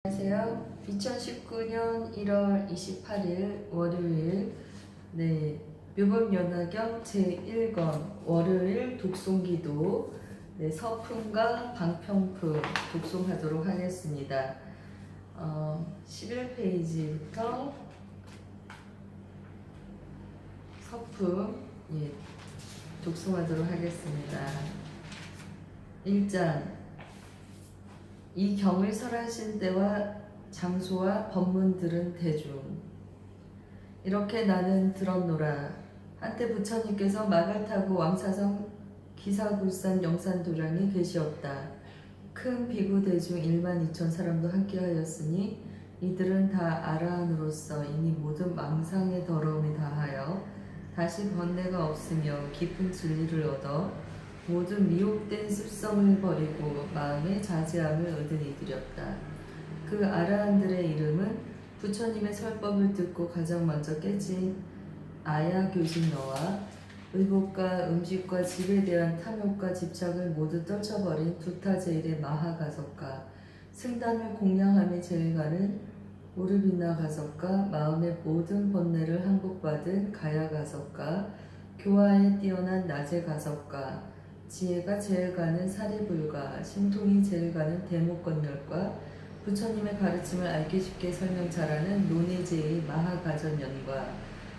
안녕하세요. 2019년 1월 28일 월요일 묘법연화경 제1권 월요일 독송기도 서품과 방평품 독송하도록 하겠습니다. 11페이지부터 서품 독송하도록 하겠습니다. 1장 이 경을 설하신 때와 장소와 법문들은 대중. 이렇게 나는 들었노라. 한때 부처님께서 마갈 타고 왕사성 기사굴산 영산도량에 계시었다. 큰 비구 대중 1만 2천 사람도 함께하였으니 이들은 다 아라한으로서 이미 모든 망상의 더러움이 다하여 다시 번뇌가 없으며 깊은 진리를 얻어 모든 미혹된 습성을 버리고 마음의 자제함을 얻은 이들이었다. 그 아라한들의 이름은 부처님의 설법을 듣고 가장 먼저 깨진 아야교진너와 의복과 음식과 집에 대한 탐욕과 집착을 모두 떨쳐버린 두타제일의 마하가석과 승단을 공양함에 제일가는 오르비나 가석과 마음의 모든 번뇌를 항복받은 가야가석과 교화에 뛰어난 낮의 가석과 지혜가 제일 가는 사리불가, 심통이 제일 가는 대목건열과 부처님의 가르침을 알기 쉽게 설명 잘하는 논의제의 마하가전연과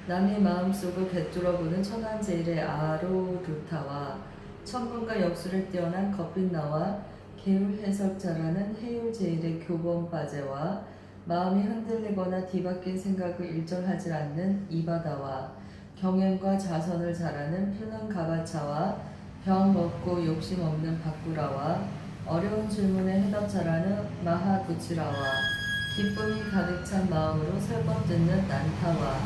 남의 마음속을 꿰뚫어보는 천안제일의 아로루타와 천문과 역술에 뛰어난 겁빛나와 계율 해석 잘하는 해율제일의 교범바제와 마음이 흔들리거나 뒤바뀐 생각을 일절하지 않는 이바다와 경연과 자선을 잘하는 필름가바차와 병 먹고 욕심 없는 바꾸라와 어려운 질문에 해답 잘하는 마하부치라와 기쁨이 가득 찬 마음으로 설법 듣는 난타와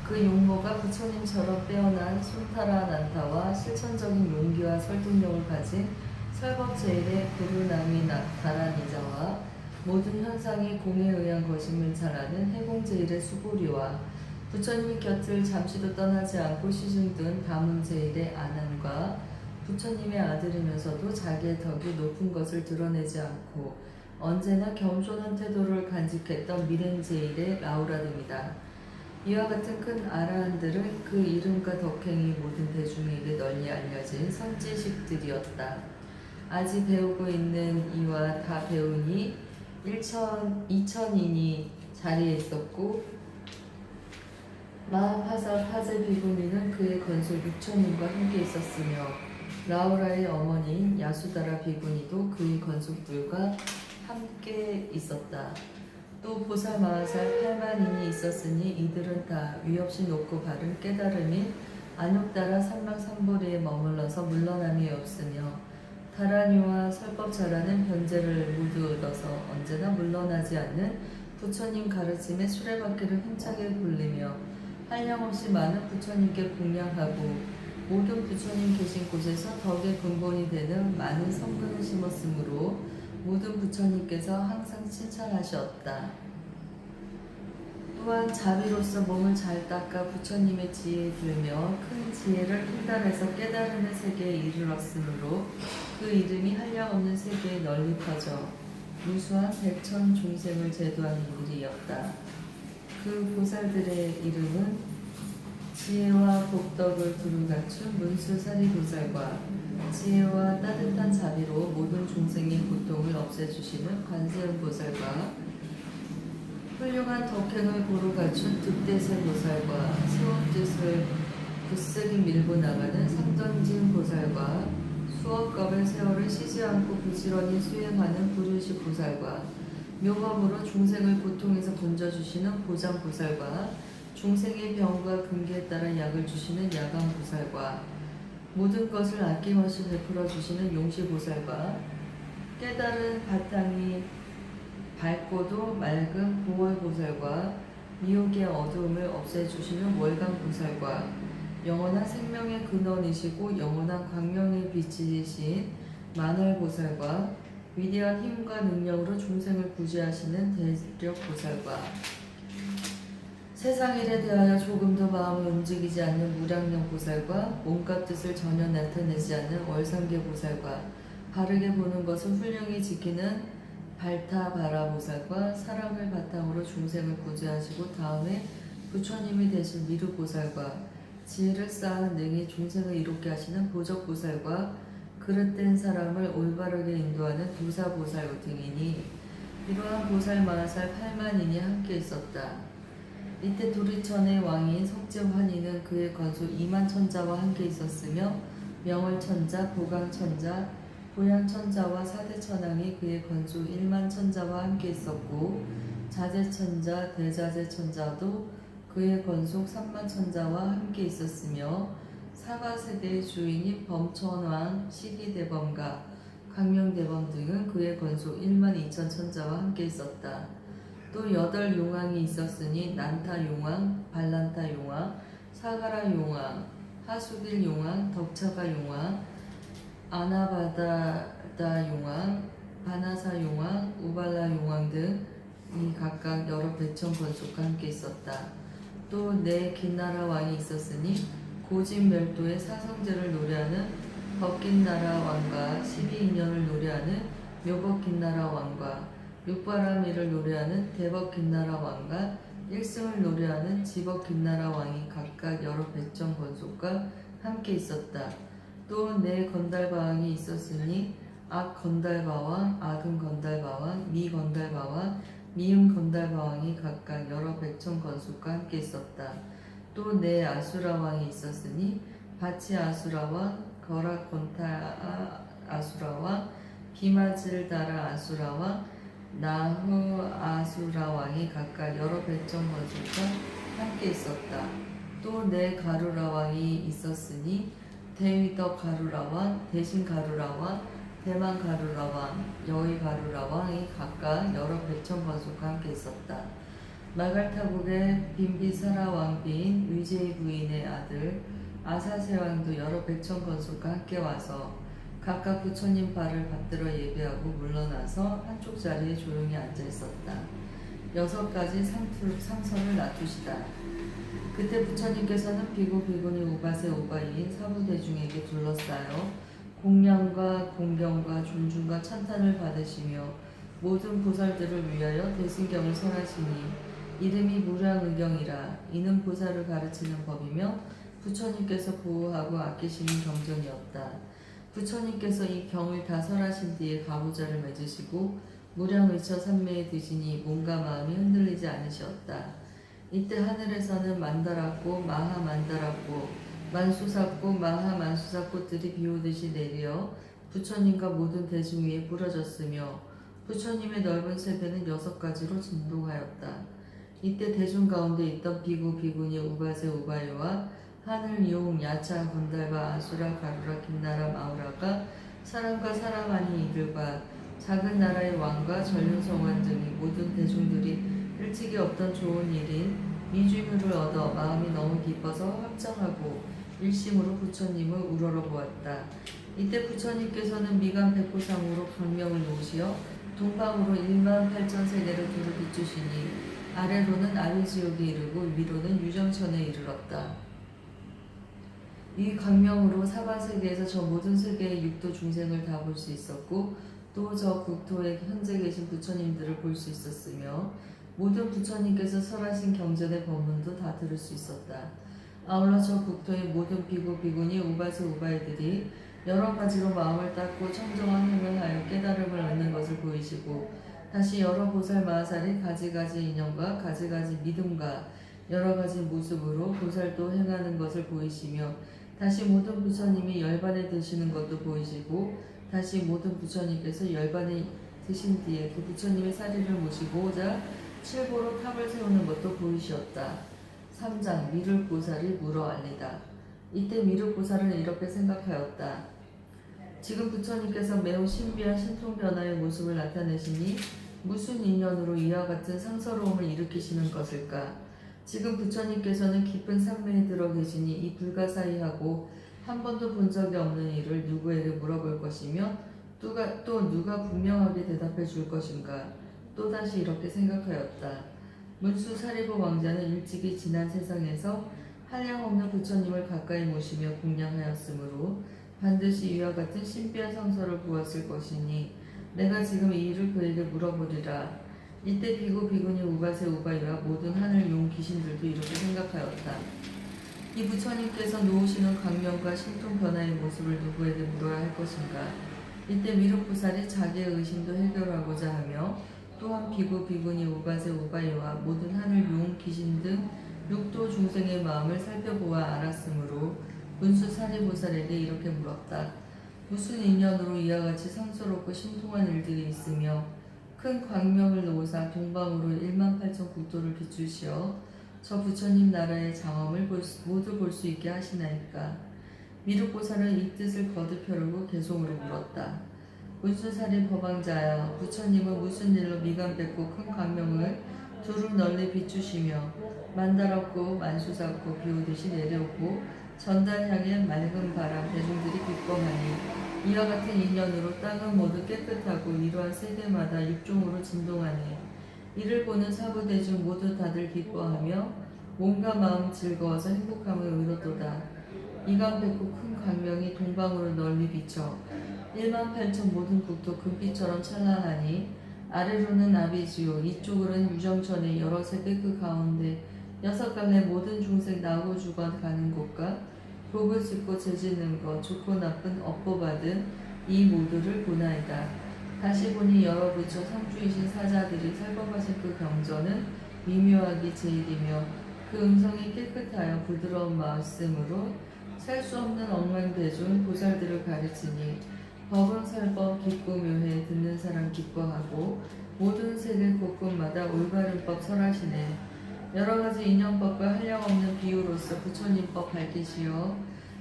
그 용모가 부처님처럼 빼어난 손타라 난타와 실천적인 용기와 설득력을 가진 설법 제일의 구루나미 다라니자와 모든 현상이 공에 의한 것임을 잘하는 해공 제일의 수고리와 부처님 곁을 잠시도 떠나지 않고 시중둔 다문 제일의 아난과 부처님의 아들이면서도 자기의 덕이 높은 것을 드러내지 않고 언제나 겸손한 태도를 간직했던 미렌제일의 라우라 등이다. 이와 같은 큰 아라한들은 그 이름과 덕행이 모든 대중에게 널리 알려진 선지식들이었다. 아직 배우고 있는 이와 다 배우니 2천인이 자리에 있었고 마하파사 파제 비구니는 그의 건술 6천인과 함께 있었으며 라우라의 어머니인 야수다라 비구니도 그의 건속들과 함께 있었다. 또 보살 마하살 8만인이 있었으니 이들은 다 위없이 높고 바른 깨달음인 안욕다라 삼랑삼보리에 머물러서 물러남이 없으며 다라니와 설법 잘하는 변제를 모두 얻어서 언제나 물러나지 않는 부처님 가르침의 수레바퀴를 힘차게 굴리며 한량없이 많은 부처님께 공양하고 모든 부처님 계신 곳에서 덕의 근본이 되는 많은 성근을 심었으므로 모든 부처님께서 항상 칭찬하셨다. 또한 자비로서 몸을 잘 닦아 부처님의 지혜에 들며 큰 지혜를 힘달아서 깨달음의 세계에 이르렀으므로 그 이름이 한량없는 세계에 널리 퍼져 무수한 백천 중생을 제도하는 이들이었다. 그 보살들의 이름은 지혜와 복덕을 두루 갖춘 문수사리보살과 지혜와 따뜻한 자비로 모든 종생의 고통을 없애주시는 관세음보살과 훌륭한 덕행을 고루 갖춘 득대세보살과 세운 뜻을 굳세게 밀고 나가는 상전진보살과 수억겁의 세월을 쉬지 않고 부지런히 수행하는 부류시보살과 묘법으로 종생을 고통에서 건져주시는 보장보살과 중생의 병과 금기에 따라 약을 주시는 야간보살과 모든 것을 아낌없이 베풀어 주시는 용시보살과 깨달은 바탕이 밝고도 맑은 보월보살과 미혹의 어두움을 없애주시는 월간보살과 영원한 생명의 근원이시고 영원한 광명의 빛이신 만월보살과 위대한 힘과 능력으로 중생을 구제하시는 대력보살과 세상 일에 대하여 조금도 마음을 움직이지 않는 무량령 보살과 온갖 뜻을 전혀 나타내지 않는 월상계 보살과 바르게 보는 것을 훌륭히 지키는 발타바라보살과 사랑을 바탕으로 중생을 구제하시고 다음에 부처님이 되신 미륵보살과 지혜를 쌓아 능히 중생을 이롭게 하시는 보적보살과 그릇된 사람을 올바르게 인도하는 두사보살 등이니 이러한 보살 마하살 8만인이 함께 있었다. 이때 도리천의 왕인 석재환이는 그의 건수 2만 천자와 함께 있었으며 명월천자, 보강천자, 보양천자와 사대천왕이 그의 건수 1만 천자와 함께 있었고 자재천자, 대자재천자도 그의 건속 3만 천자와 함께 있었으며 사바세계의 주인인 범천왕, 시기대범과 강명대범 등은 그의 건속 1만 2천 천자와 함께 있었다. 또 8용왕이 있었으니 난타용왕, 발란타용왕, 사가라용왕, 하수길용왕, 덕차가용왕, 아나바다다용왕, 바나사용왕, 우발라용왕 등이 각각 여러 백천 건속과 함께 있었다. 또 네 긴나라 왕이 있었으니 고진멸도의 사성제를 노래하는 법긴나라 왕과 12인연을 노래하는 묘법긴나라 왕과 육바라미를 노래하는 대법긴나라 왕과 일승을 노래하는 지법긴나라 왕이 각각 여러 백천 건속과 함께 있었다. 또 네 건달바왕이 있었으니 악건달바왕, 아금건달바왕, 미건달바왕, 미음건달바왕이 각각 여러 백천 건속과 함께 있었다. 또 네 아수라왕이 있었으니 바치아수라왕, 거라곤타 아수라왕, 비마질다라 아수라왕, 나후 아수라왕이 각각 여러 백천 건속과 함께 있었다. 또 네 가루라왕이 있었으니 대위덕 가루라왕, 대신 가루라왕, 대만 가루라왕, 여의 가루라왕이 각각 여러 백천 건속과 함께 있었다. 마갈타국의 빈비사라 왕비인 위제의 부인의 아들 아사세 왕도 여러 백천 건속과 함께 와서 각각 부처님 발을 받들어 예배하고 물러나서 한쪽 자리에 조용히 앉아 있었다. 6가지 상선을 놔두시다. 그때 부처님께서는 비구 비구니 우바세 우바이인 사부대중에게 둘러싸여 공양과 공경과 존중과 찬탄을 받으시며 모든 보살들을 위하여 대승경을 설하시니 이름이 무량의경이라. 이는 보살을 가르치는 법이며 부처님께서 보호하고 아끼시는 경전이었다. 부처님께서 이 경을 다 설하신 뒤에 가부좌를 맺으시고 무량의처 산매에 드시니 몸과 마음이 흔들리지 않으셨다. 이때 하늘에서는 만다라꽃, 마하만다라꽃, 만수사꽃, 마하만수사꽃들이 비오듯이 내려 부처님과 모든 대중 위에 뿌려졌으며 부처님의 넓은 세계는 6가지로 진동하였다. 이때 대중 가운데 있던 비구, 비구니, 우바세, 우바이와 하늘, 용, 야차, 건달바, 아수라, 가루라, 김나라, 마우라가 사람과 사람 아닌 이들과 작은 나라의 왕과 전륜성원 등이 모든 대중들이 일찍이 없던 좋은 일인 미주임을 얻어 마음이 너무 기뻐서 확정하고 일심으로 부처님을 우러러 보았다. 이때 부처님께서는 미간 백호상으로 강명을 놓으시어 동방으로 1만 8천 세계를 두루 비추시니 아래로는 아래지옥에 이르고 위로는 유정천에 이르렀다. 이 강명으로 사바세계에서 저 모든 세계의 육도 중생을 다 볼 수 있었고 또 저 국토에 현재 계신 부처님들을 볼 수 있었으며 모든 부처님께서 설하신 경전의 법문도 다 들을 수 있었다. 아울러 저 국토의 모든 비구 비구니 우바세 우바이들이 여러 가지로 마음을 닦고 청정한 행을 하여 깨달음을 얻는 것을 보이시고 다시 여러 보살 마하살이 가지가지 인연과 가지가지 믿음과 여러 가지 모습으로 보살도 행하는 것을 보이시며 다시 모든 부처님이 열반에 드시는 것도 보이시고 다시 모든 부처님께서 열반에 드신 뒤에 그 부처님의 사리를 모시고자 칠보로 탑을 세우는 것도 보이시었다. 3장 미륵보살이 물어 알리다. 이때 미륵보살은 이렇게 생각하였다. 지금 부처님께서 매우 신비한 신통변화의 모습을 나타내시니 무슨 인연으로 이와 같은 상서로움을 일으키시는 것일까? 지금 부처님께서는 깊은 산매에 들어 계시니 이 불가사의하고 한 번도 본 적이 없는 일을 누구에게 물어볼 것이며 또 누가 분명하게 대답해 줄 것인가? 또다시 이렇게 생각하였다. 문수 사리부 왕자는 일찍이 지난 세상에서 한량없는 부처님을 가까이 모시며 공양하였으므로 반드시 이와 같은 신비한 성서를 보았을 것이니 내가 지금 이 일을 그에게 물어보리라. 이때 비고 비구니 우바세 우바이와 모든 하늘 용 귀신들도 이렇게 생각하였다. 이 부처님께서 놓으시는 광명과 신통 변화의 모습을 누구에게 물어야 할 것인가. 이때 미륵보살이 자기의 의심도 해결하고자 하며 또한 비고 비구니 우바세 우바이와 모든 하늘 용 귀신 등 육도 중생의 마음을 살펴보아 알았으므로 문수 사리보살에게 이렇게 물었다. 무슨 인연으로 이와 같이 성스럽고 신통한 일들이 있으며 큰 광명을 놓으사 동방으로 18,000 국도를 비추시어 저 부처님 나라의 장엄을 모두 볼 수 있게 하시나이까. 미륵보살은 이 뜻을 거듭하려고 개송으로 물었다. 문수사리 법왕자여, 부처님은 무슨 일로 미간백고 큰 광명을 두루 널리 비추시며 만다롭고 만수잡고 비오듯이 내려오고 전달 향해 맑은 바람 대중들이 기뻐하니 이와 같은 인연으로 땅은 모두 깨끗하고 이러한 세계마다 육종으로 진동하니 이를 보는 사부대중 모두 다들 기뻐하며 몸과 마음 즐거워서 행복함을 의롭도다. 이간백고 큰 광명이 동방으로 널리 비쳐 18,000 모든 국도 금빛처럼 찬란하니 아래로는 아비지요 이쪽으로는 유정천의 여러 세계 그 가운데 6갈래 모든 중생 나고 죽어 가는 곳과 복을 짓고 죄짓는 것 좋고 나쁜 업보받은 이 모두를 보나이다. 다시 보니 여러 부처 상주이신 사자들이 살법하신 그 경전은 미묘하기 제일이며 그 음성이 깨끗하여 부드러운 말씀으로 셀 수 없는 억만대중 보살들을 가르치니 법은 설법 깊고 묘해 듣는 사람 기뻐하고 모든 세계 곳곳마다 올바른 법 설하시네. 여러 가지 인연법과 한량없는 비유로서 부처님법 밝히시어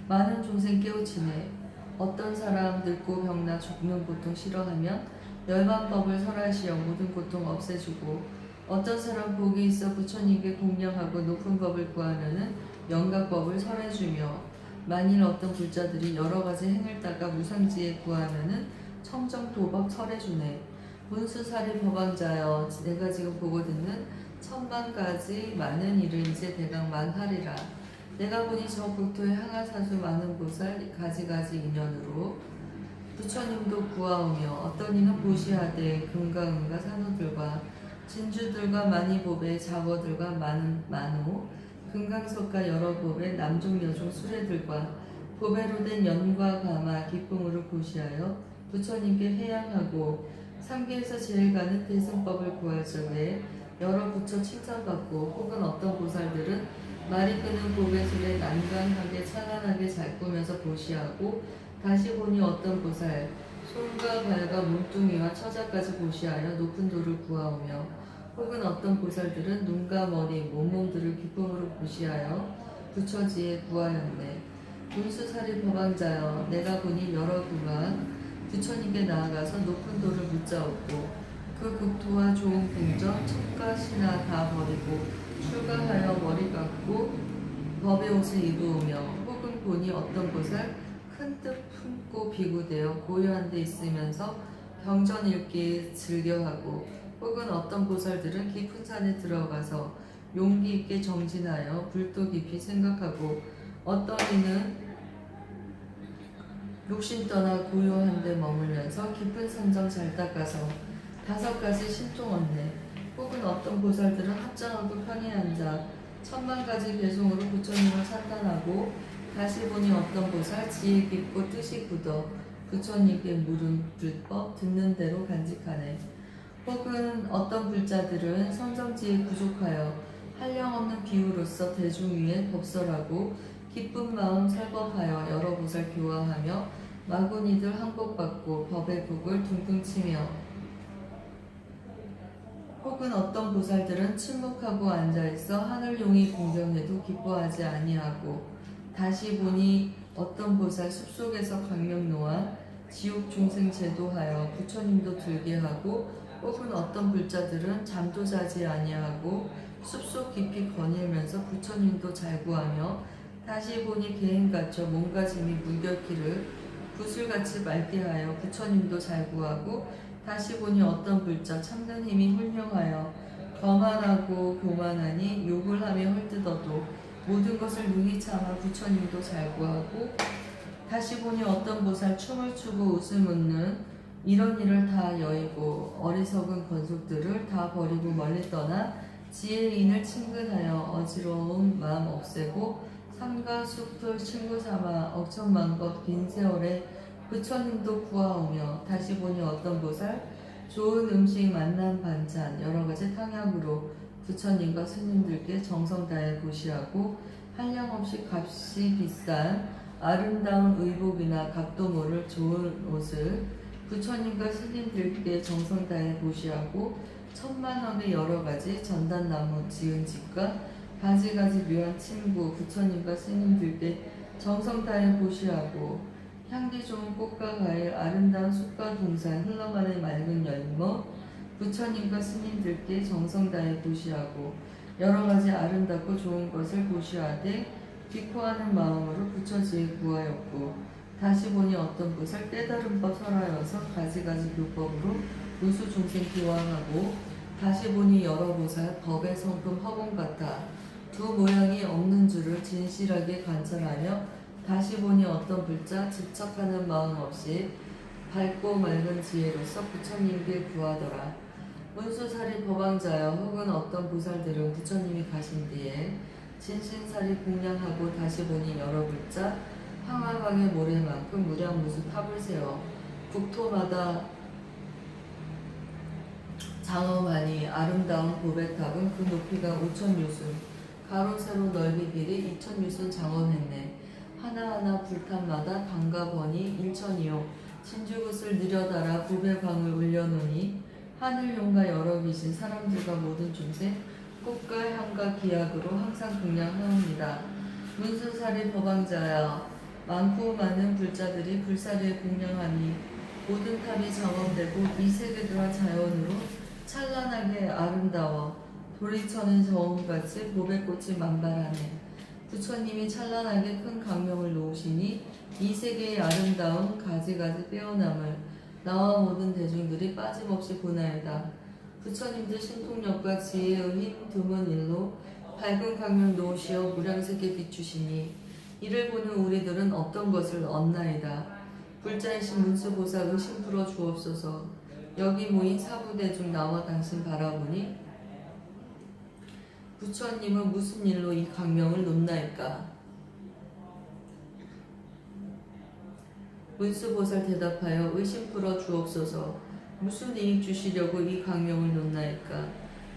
많은 종생 깨우치네. 어떤 사람 늙고 병나 죽는 고통 싫어하면 열반법을 설하시어 모든 고통 없애주고 어떤 사람 복이 있어 부처님께 공양하고 높은 법을 구하면은 영각법을 설해주며 만일 어떤 불자들이 여러 가지 행을 따가 무상지에 구하면은 청정 도박 설해주네. 문수사리 법왕자여, 내가 지금 보고 듣는 1000만가지 많은 일을 이제 대강 만하리라. 내가 보니 저 국토에 항아사수 많은 보살 가지가지 인연으로 부처님도 구하오며 어떤 이는 보시하되 금가은가 산호들과 진주들과 많이법의 자거들과 만호 금강석과 여러 법의 남종 여종 수레들과 보배로 된 연과 가마 기쁨으로 보시하여 부처님께 회양하고 삼계에서 제일 가는 대승법을 구할 적에 여러 부처 칭찬받고 혹은 어떤 보살들은 말이 끄는 보배술에 난강하게 찬란하게 잘 꾸며서 보시하고 다시 보니 어떤 보살 손과 발과 몸뚱이와 처자까지 보시하여 높은 도를 구하오며 혹은 어떤 보살들은 눈과 머리, 몸몸들을 기쁨으로 보시하여 부처지에 구하였네. 문수사리 법왕자여, 내가 보니 여러 구간 부처님께 나아가서 높은 도를 묻자옵고 그 국토와 좋은 궁전, 첩과 신하 다 버리고 출가하여 머리 깎고 법의 옷을 입으며 혹은 보니 어떤 보살 큰 뜻 품고 비구되어 고요한 데 있으면서 경전 읽기 즐겨하고 혹은 어떤 보살들은 깊은 산에 들어가서 용기 있게 정진하여 불도 깊이 생각하고 어떤 이는 욕심 떠나 고요한 데 머물면서 깊은 산정 잘 닦아서 5가지 신통 얻네. 혹은 어떤 보살들은 합장하고 편히 앉아 1000만가지 배송으로 부처님을 찬탄하고 다시 보니 어떤 보살 지혜 깊고 뜻이 굳어 부처님께 물은 불법 듣는 대로 간직하네. 혹은 어떤 불자들은 성정지에 부족하여 한량없는 비유로서 대중 위에 법설하고 기쁜 마음 설법하여 여러 보살 교화하며 마구니들 항복받고 법의 복을 둥둥 치며 혹은 어떤 보살들은 침묵하고 앉아있어 하늘용이 공경해도 기뻐하지 아니하고 다시 보니 어떤 보살 숲속에서 광명 놓아 지옥 중생 제도하여 부처님도 들게 하고 혹은 어떤 불자들은 잠도 자지 아니하고 숲속 깊이 거닐면서 부처님도 잘 구하며 다시 보니 개인 갇혀 몸가짐이 물결기를 구슬같이 맑게 하여 부처님도 잘 구하고 다시 보니 어떤 불자 참는 힘이 훌륭하여 거만하고 교만하니 욕을 하며 헐뜯어도 모든 것을 능히 참아 부처님도 잘 구하고 다시 보니 어떤 보살 춤을 추고 웃음 웃는 이런 일을 다 여의고 어리석은 권속들을 다 버리고 멀리 떠나 지혜인을 친근하여 어지러운 마음 없애고 산과 숲을 친구 삼아 억천만 것 빈 세월에 부처님도 구하오며 다시 보니 어떤 보살 좋은 음식 만난 반찬 여러 가지 탕약으로 부처님과 스님들께 정성 다해 보시하고 한량없이 값이 비싼 아름다운 의복이나 값도 모를 좋은 옷을 부처님과 스님들께 정성 다해 보시하고 천만 원의 여러 가지 전단나무 지은 집과 가지가지 묘한 침구 부처님과 스님들께 정성 다해 보시하고 향기 좋은 꽃과 과일 아름다운 숲과 동산 흘러가는 맑은 열무 부처님과 스님들께 정성 다해 보시하고 여러 가지 아름답고 좋은 것을 보시하되 기코하는 마음으로 부처지에 구하였고 다시 보니 어떤 것을 깨달은 법 설하여서 가지가지 교법으로 무수 중생 기왕하고 다시 보니 여러 보살 법의 성품 허공 같아 두 모양이 없는 줄을 진실하게 관찰하며 다시 보니 어떤 불자 집착하는 마음 없이 밝고 맑은 지혜로서 부처님께 구하더라. 문수사리 법왕자여 혹은 어떤 보살들은 부처님이 가신 뒤에 진신사리 공양하고 다시 보니 여러 불자 황하강의 모래만큼 무량무수 탑을 세워 국토마다 장엄하니 아름다운 보배탑은 그 높이가 5,000유순 가로 세로 넓이 길이 2,000유순 장엄했네. 하나하나 불탑마다 방과 번이 1,000이요 진주굿을 느려달아 보배광을 올려놓으니 하늘용과 여러 귀신 사람들과 모든 중생 꽃과 향과 기약으로 항상 공양하옵니다. 문수사리 법왕자여 많고 많은 불자들이 불사리에 공양하니 모든 탑이 장엄되고 이 세계들과 자연으로 찬란하게 아름다워 도리천의 저음같이 보배꽃이 만발하네. 부처님이 찬란하게 큰 강명을 놓으시니 이 세계의 아름다운 가지가지 빼어남을 나와 모든 대중들이 빠짐없이 보나이다. 부처님들 신통력과 지혜의 힘 드문 일로 밝은 강명 놓으시어 무량세계 비추시니 이를 보는 우리들은 어떤 것을 얻나이다. 불자이신 문수보살 의심 풀어 주옵소서. 여기 모인 사부대중 나와 당신 바라보니 부처님은 무슨 일로 이 강명을 놓나이까? 문수보살 대답하여 의심 풀어 주옵소서. 무슨 이익 주시려고 이 강명을 놓나이까?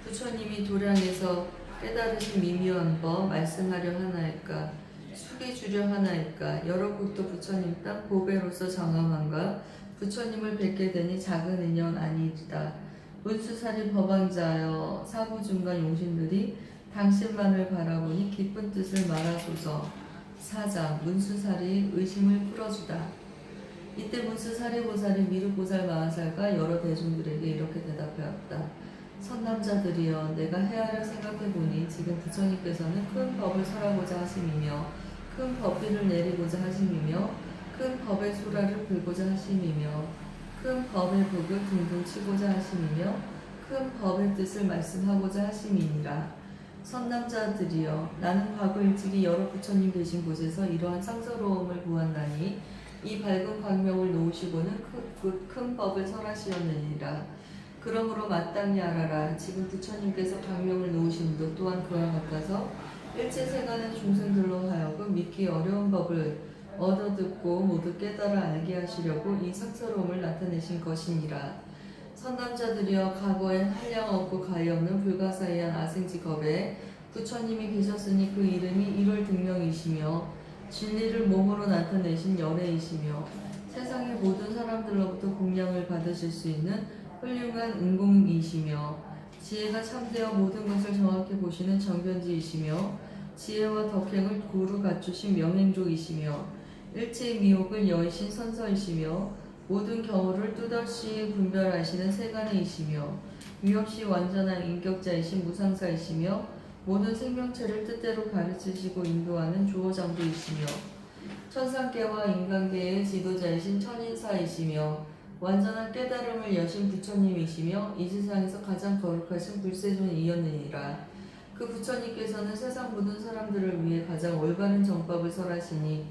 부처님이 도량에서 깨달으신 미묘한 법 말씀하려 하나이까? 숙이 주려 하나이까? 여러 국도 부처님 땅 보배로서 장엄한가? 부처님을 뵙게 되니 작은 인연 아니이다. 문수사리 법왕자여 사부중간 용신들이 당신만을 바라보니 기쁜 뜻을 말하소서. 사장 문수사리 의심을 풀어주다. 이때 문수사리 보살이 미륵보살 마하살과 여러 대중들에게 이렇게 대답하였다. 선남자들이여 내가 헤아려 생각해보니 지금 부처님께서는 큰 법을 설하고자 하심이며 큰 법비를 내리고자 하심이며 큰 법의 소라를 불고자 하심이며 큰 법의 북을 둥둥 치고자 하심이며 큰 법의 뜻을 말씀하고자 하심이니라. 선남자들이여 나는 과거 일찍이 여러 부처님 계신 곳에서 이러한 상서로움을 보았나니 이 밝은 광명을 놓으시고는 큰 법을 설하시었느니라. 그러므로 마땅히 알아라. 지금 부처님께서 광명을 놓으심도 또한 그와 같아서 일체생하는 중생들로 하여금 믿기 어려운 법을 얻어듣고 모두 깨달아 알게 하시려고 이 상서로움을 나타내신 것이니라. 선남자들이여 과거에 한량없고 가히없는 불가사의한 아생지겁에 부처님이 계셨으니 그 이름이 1월 등명이시며 진리를 몸으로 나타내신 열애이시며 세상의 모든 사람들로부터 공양을 받으실 수 있는 훌륭한 은공이시며 지혜가 참되어 모든 것을 정확히 보시는 정견지이시며 지혜와 덕행을 고루 갖추신 명행족이시며 일체의 미혹을 여의신 선서이시며 모든 경우를 뚜렷이 분별하시는 세간의이시며 위없이 완전한 인격자이신 무상사이시며 모든 생명체를 뜻대로 가르치시고 인도하는 주호장부이시며 천상계와 인간계의 지도자이신 천인사이시며 완전한 깨달음을 여신 부처님이시며 이 세상에서 가장 거룩하신 불세존이었느니라. 그 부처님께서는 세상 모든 사람들을 위해 가장 올바른 정법을 설하시니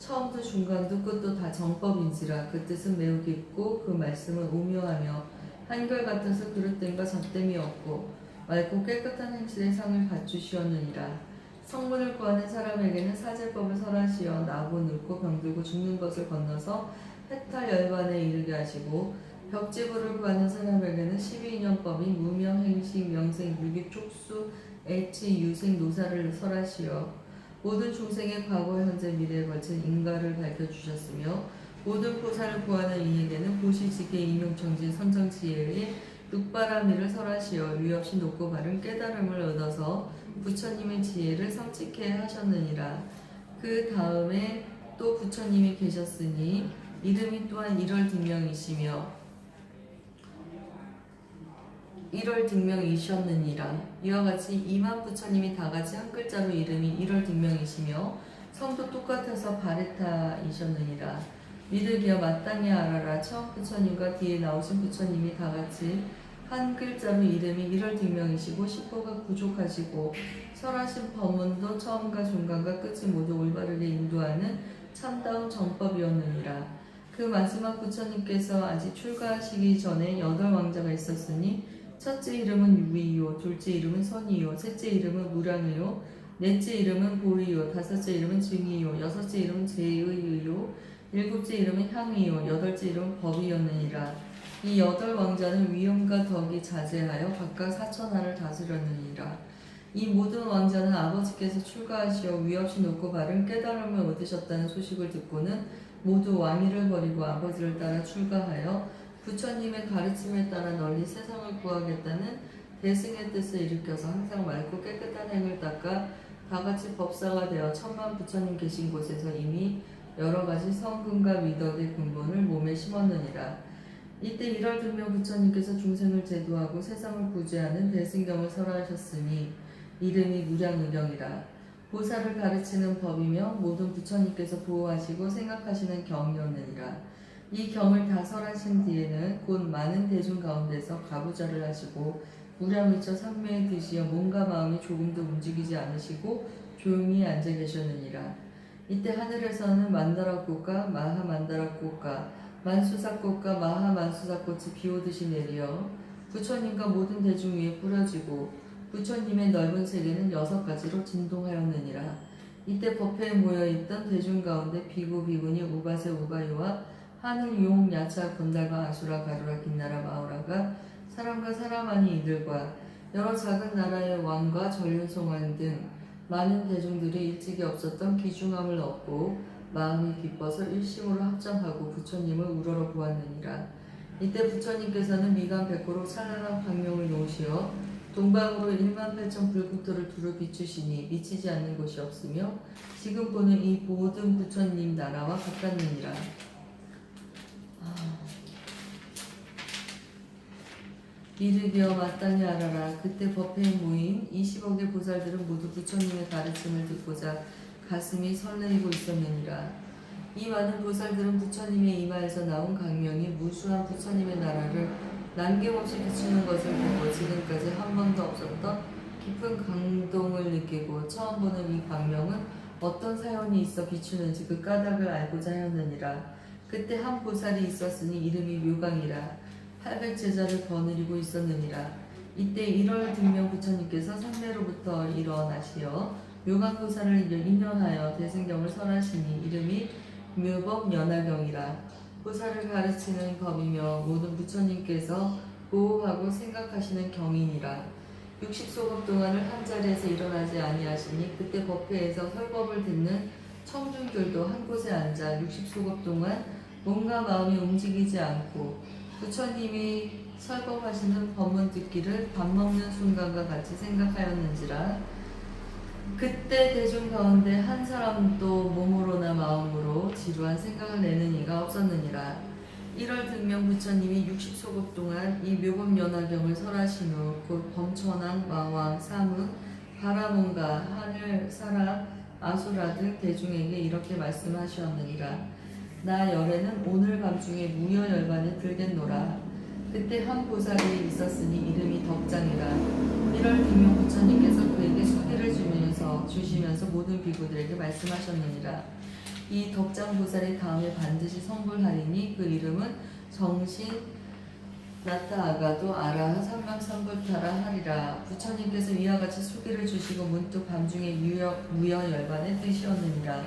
처음도 중간도 끝도 다 정법인지라. 그 뜻은 매우 깊고 그 말씀은 오묘하며 한결같아서 그릇됨과 잡됨이 없고 맑고 깨끗한 행실의 상을 갖추시었느니라. 성문을 구하는 사람에게는 사제법을 설하시어 나고 늙고 병들고 죽는 것을 건너서 해탈 열반에 이르게 하시고 벽지부를 구하는 사람에게는 12년법인 무명, 행식, 명생, 유기, 촉수, 애치, 유생, 노사를 설하시어 모든 중생의 과거, 현재, 미래에 걸친 인가를 밝혀주셨으며 모든 보살을 구하는 이에게는 보시지계, 이명청진, 선정지혜의 육바라미를 설하시어 유없이 높고 바른 깨달음을 얻어서 부처님의 지혜를 성취케 하셨느니라. 그 다음에 또 부처님이 계셨으니 이름이 또한 일월등명이셨느니라. 이와 같이 이만 부처님이 다같이 한 글자로 이름이 일월등명이시며 성도 똑같아서 바레타이셨느니라. 믿으기어 마땅히 알아라. 처음 부처님과 뒤에 나오신 부처님이 다같이 한 글자로 이름이 일월등명이시고 식보가 부족하시고 설하신 법문도 처음과 중간과 끝이 모두 올바르게 인도하는 참다운 정법이었느니라. 그 마지막 부처님께서 아직 출가하시기 전에 8왕자가 있었으니 첫째 이름은 유이요, 둘째 이름은 선이요, 셋째 이름은 무량이요, 넷째 이름은 보이요, 다섯째 이름은 증이요, 여섯째 이름은 제의요, 일곱째 이름은 향이요, 여덟째 이름은 법이었느니라. 이 8왕자는 위엄과 덕이 자제하여 각각 4천하를 다스렸느니라. 이 모든 왕자는 아버지께서 출가하시어 위없이 높고 바른 깨달음을 얻으셨다는 소식을 듣고는 모두 왕위를 버리고 아버지를 따라 출가하여 부처님의 가르침에 따라 널리 세상을 구하겠다는 대승의 뜻을 일으켜서 항상 맑고 깨끗한 행을 닦아 다같이 법사가 되어 천만 부처님 계신 곳에서 이미 여러가지 성근과 미덕의 근본을 몸에 심었느니라. 이때 일월등명 부처님께서 중생을 제도하고 세상을 구제하는 대승경을 설하셨으니 이름이 무량의경이라. 보살을 가르치는 법이며 모든 부처님께서 보호하시고 생각하시는 경이었느니라. 이 경을 다 설하신 뒤에는 곧 많은 대중 가운데서 가부좌를 하시고 무량의처 삼매에 드시어 몸과 마음이 조금도 움직이지 않으시고 조용히 앉아 계셨느니라. 이때 하늘에서는 만다라꽃과 마하만다라꽃과 만수사꽃과 마하만수사꽃이 비오듯이 내려 부처님과 모든 대중 위에 뿌려지고 부처님의 넓은 세계는 6가지로 진동하였느니라. 이때 법회에 모여있던 대중 가운데 비구, 비구니, 우바세, 우바이와 하늘, 용, 야차, 건달과 아수라, 가루라, 긴나라, 마우라가 사람과 사람 아니 이들과 여러 작은 나라의 왕과 전륜송환 등 많은 대중들이 일찍이 없었던 귀중함을 얻고 마음이 기뻐서 일심으로 합장하고 부처님을 우러러 보았느니라. 이때 부처님께서는 미간 백호로 찬란한 광명을 놓으시어 동방으로 18,000 불국토를 두루 비추시니 미치지 않는 곳이 없으며 지금 보는 이 모든 부처님 나라와 같았느니라. 이르기어 마땅히 알아라. 그때 법회에 모인 20억의 보살들은 모두 부처님의 가르침을 듣고자 가슴이 설레이고 있었느니라. 이 많은 보살들은 부처님의 이마에서 나온 강명이 무수한 부처님의 나라를 남김없이 비추는 것을 보고 지금까지 한 번도 없었던 깊은 감동을 느끼고 처음 보는 이 광명은 어떤 사연이 있어 비추는지 그 까닭을 알고자 하였느니라. 그때 한 보살이 있었으니 이름이 묘강이라. 800제자를 거느리고 있었느니라. 이때 1월 등명 부처님께서 삼매로부터 일어나시어 묘강보살을 인연하여 대승경을 설하시니 이름이 묘법연화경이라. 보살을 가르치는 법이며 모든 부처님께서 보호하고 생각하시는 경이니라. 60소급 동안을 한자리에서 일어나지 아니하시니 그때 법회에서 설법을 듣는 청중들도 한 곳에 앉아 60소급 동안 몸과 마음이 움직이지 않고 부처님이 설법하시는 법문 듣기를 밥 먹는 순간과 같이 생각하였는지라. 그때 대중 가운데 한 사람도 몸으로나 마음으로 지루한 생각을 내는 이가 없었느니라. 1월 등명 부처님이 60소급 동안 이 묘법연화경을 설하신 후 곧 범천왕, 마왕, 사문, 바라몬가, 하늘, 사람, 아수라 등 대중에게 이렇게 말씀하셨느니라. 나 열애는 오늘 밤중에 무여열반에 들겠노라. 그때 한 보살이 있었으니 이름이 덕장이라. 1월 등명 부처님께서 그에게 수기를 주시면서 모든 비구들에게 말씀하셨느니라. 이 덕장보살이 다음에 반드시 성불하리니 그 이름은 정신 나타아가도 아라하 삼명삼불타라 하리라. 부처님께서 이와 같이 수기를 주시고 문득 밤중에 무여열반의 뜻이었느니라.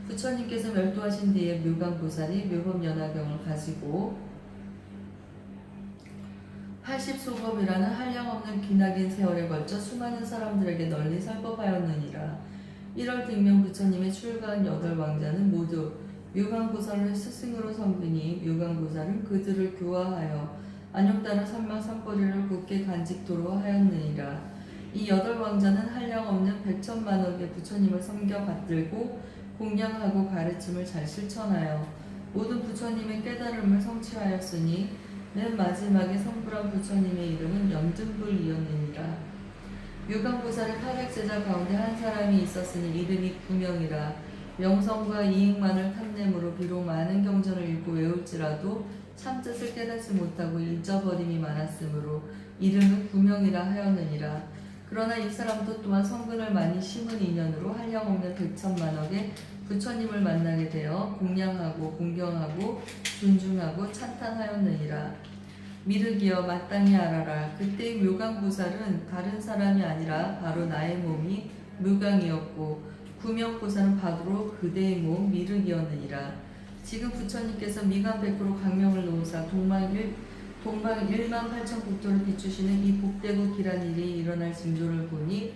부처님께서 멸도하신 뒤에 묘강보살이 묘법연화경을 가지고 80소법이라는 한량없는 기나긴 세월에 걸쳐 수많은 사람들에게 널리 설법하였느니라. 1월 등명 부처님의 출가한 8왕자는 모두 묘강보살을 스승으로 섬기니 묘강보살은 그들을 교화하여 안욕다른 삼명삼거리를 굳게 간직토로 하였느니라. 이 8왕자는 한량없는 백천만억의 부처님을 섬겨 받들고 공양하고 가르침을 잘 실천하여 모든 부처님의 깨달음을 성취하였으니 맨 마지막에 성불한 부처님의 이름은 염등불이었느니라. 묘강보살의 800제자 가운데 한 사람이 있었으니 이름이 구명이라. 명성과 이익만을 탐냄으로 비록 많은 경전을 읽고 외울지라도 참뜻을 깨닫지 못하고 잊어버림이 많았으므로 이름을 구명이라 하였느니라. 그러나 이 사람도 또한 성근을 많이 심은 인연으로 한량없는 백천만억의 부처님을 만나게 되어 공양하고 공경하고 존중하고 찬탄하였느니라. 미륵이여 마땅히 알아라. 그때의 묘강보살은 다른 사람이 아니라 바로 나의 몸이 묘강이었고 구명보살은 바로 그대의 몸 미륵이었느니라. 지금 부처님께서 미간 100% 강명을 놓으사 동방 1만 8천 국토를 비추시는 이 복되고 길한 일이 일어날 징조를 보니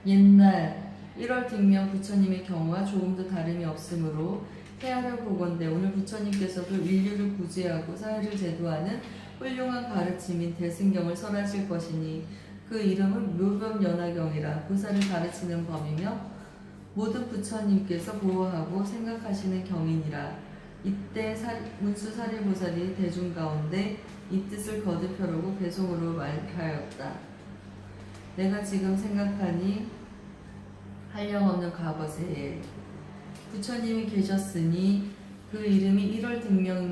옛날 1월 딩명 부처님의 경우와 조금도 다름이 없으므로 헤아려 보건대 오늘 부처님께서도 인류를 구제하고 사회를 제도하는 훌륭한 가르침인 대승경을 설하실 것이니 그 이름은 묘법연화경이라. 부사를 가르치는 법이며 모든 부처님께서 보호하고 생각하시는 경이니라. 이때 문수사리보살이 대중 가운데 이 뜻을 거듭 펴르고 배송으로 말하였다. 내가 지금 생각하니 한량없는 과거세에 부처님이 계셨으니 그 이름이 1월 등명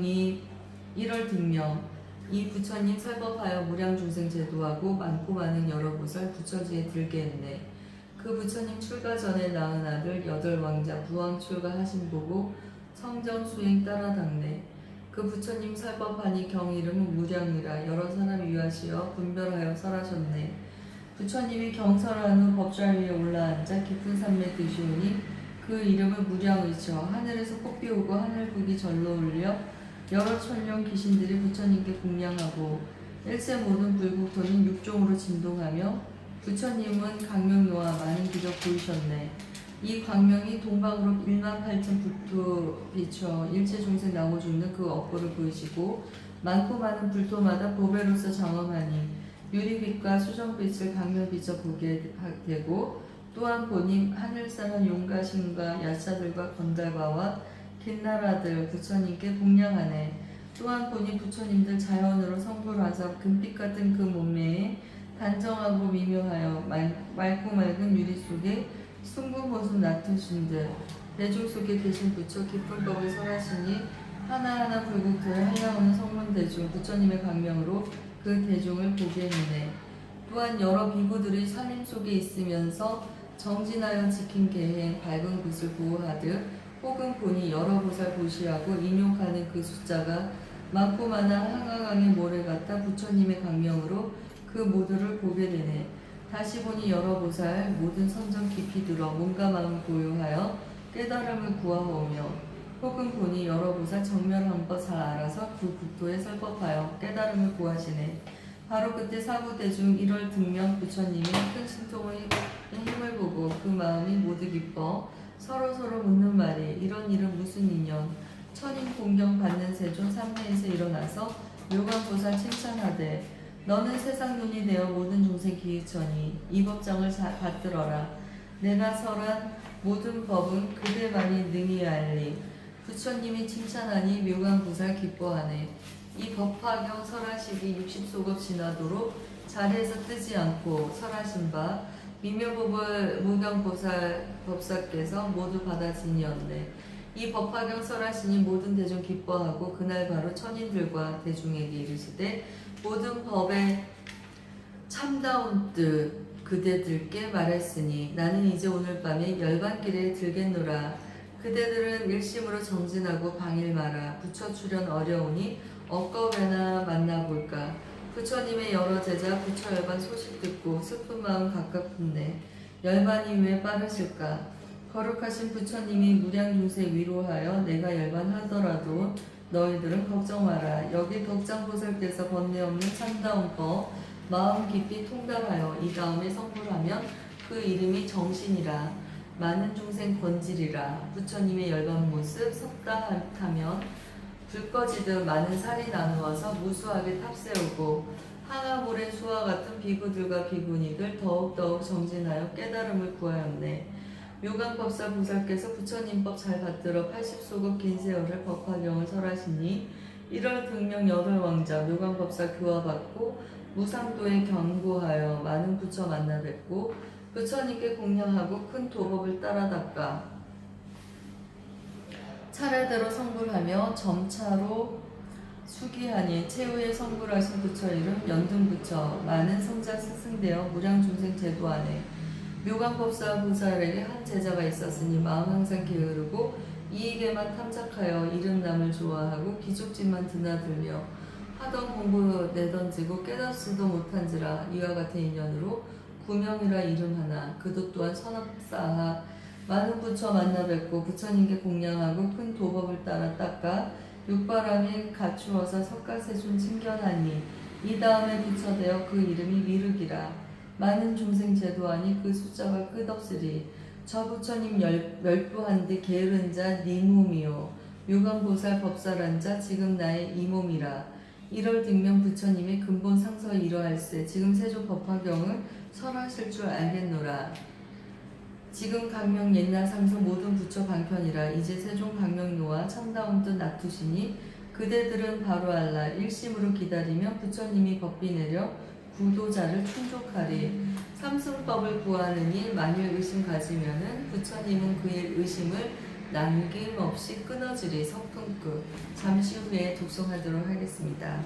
이 부처님 설법하여 무량중생 제도하고 많고 많은 여러 보살 부처지에 들게 했네. 그 부처님 출가 전에 낳은 아들 8왕자 부왕 출가하신 보고 성정수행 따라닥네. 그 부처님 설법하니 경 이름은 무량이라. 여러 사람 위하시어 분별하여 설하셨네. 부처님이 경설한 후 법좌 위에 올라앉아 깊은 산매에 드시오니 그 이름은 무량의처. 하늘에서 꽃비 오고 하늘국이 절로 울려 여러 천령 귀신들이 부처님께 공양하고 일체 모든 불국토는 육종으로 진동하며 부처님은 광명요와 많은 기적 보이셨네. 이 광명이 동방으로 1만 8천 불토 비춰 일체 중생 나고 죽는 그 업보를 보이시고 많고 많은 불토마다 보배로서 장엄하니 유리빛과 수정빛을 광명 비춰 보게 되고 또한 보니 하늘사는 용과 신과 야차들과 건달바와 긴나라들 부처님께 공양하네. 또한 보니 부처님들 자연으로 성불하사 금빛 같은 그 몸매에 단정하고 미묘하여 맑고 맑은 유리 속에 숭고모습 나투신들 대중 속에 계신 부처 깊은 법을 설하시니 하나하나 불국토에 한량없는 성문대중 부처님의 광명으로 그 대중을 보게 했네. 또한 여러 비구들이 산림 속에 있으면서 정진하여 지킨 계행 밝은 곳을 보호하듯 혹은 보니 여러 보살 보시하고 인용하는 그 숫자가 많고 많은 한강강의 모래 같아 부처님의 광명으로 그 모두를 보게 되네. 다시 보니 여러 보살 모든 선정 깊이 들어 몸과 마음 고요하여 깨달음을 구하오며 혹은 보니 여러 보살 정멸한 것 잘 알아서 그 국토에 설법하여 깨달음을 구하시네. 바로 그때 사부대중 1월 등명 부처님의 큰 신통의 힘을 보고 그 마음이 모두 기뻐 서로 묻는 말이 이런 일은 무슨 인연. 천인 공경 받는 세존 삼매에서 일어나서 묘강보살 칭찬하되 너는 세상 눈이 되어 모든 중생 기의처니 이 법장을 받들어라. 내가 설한 모든 법은 그대만이 능히 알리. 부처님이 칭찬하니 묘강보살 기뻐하네. 이 법화경 설하시기 60소급 지나도록 자리에서 뜨지 않고 설하신 바 미묘법을 무경보살 법사께서 모두 받아지니었네. 이 법화경 설하시니 모든 대중 기뻐하고 그날 바로 천인들과 대중에게 이르시되 모든 법에 참다운 뜻 그대들께 말했으니 나는 이제 오늘 밤에 열반길에 들겠노라. 그대들은 일심으로 정진하고 방일 마라. 부처 출현 어려우니 엇겁에나 만나볼까. 부처님의 여러 제자 부처 열반 소식 듣고 슬픈 마음 각각 품네. 열반이 왜 빠르실까. 거룩하신 부처님이 무량 중세 위로하여 내가 열반하더라도 너희들은 걱정 마라. 여기 덕장보살께서 번뇌 없는 참다운 법 마음 깊이 통달하여 이 다음에 성불하면 그 이름이 정신이라. 많은 중생 권질이라. 부처님의 열반 모습 섭다하면 불 꺼지듯 많은 살이 나누어서 무수하게 탑세우고 하나볼의 수와 같은 비구들과 비구니들 더욱더욱 정진하여 깨달음을 구하였네. 묘강법사 보살께서 부처님법 잘 받들어 80소급 긴 세월을 법화경을 설하시니 1월 등명 8왕자 묘강법사 교화받고 무상도에 경고하여 많은 부처 만나 뵙고 부처님께 공양하고 큰 도법을 따라 닦아 차례대로 성불하며 점차로 수기하니 최후에 성불하신 부처 이름 연등부처 많은 성자 스승되어 무량중생 제도 안에 묘강법사 보살에게 한 제자가 있었으니 마음 항상 게으르고 이익에만 탐착하여 이름남을 좋아하고 기죽짓만 드나들며 하던 공부 내던지고 깨닫지도 못한지라. 이와 같은 인연으로 구명이라 이름 하나. 그도 또한 선업사하 많은 부처 만나 뵙고 부처님께 공양하고 큰 도법을 따라 닦아 육바람이 갖추어서 석가세존 칭견하니 이 다음에 부처되어 그 이름이 미륵이라. 많은 중생 제도하니 그 숫자가 끝없으리. 저 부처님 멸부한 뒤 게으른 자 네 몸이요 묘강보살 법살한 자 지금 나의 이 몸이라. 1월 등명 부처님의 근본 상서 이러할세. 지금 세조 법화경을 설하실 줄 알겠노라. 지금 강명 옛날 상서 모든 부처 방편이라. 이제 세종 강명노와 참다운 뜻 놔두시니 그대들은 바로 알라. 일심으로 기다리면 부처님이 법비 내려 구도자를 충족하리. 삼승법을 구하는 일 만일 의심 가지면은 부처님은 그의 의심을 남김없이 끊어지리. 석품끝. 잠시 후에 독송하도록 하겠습니다.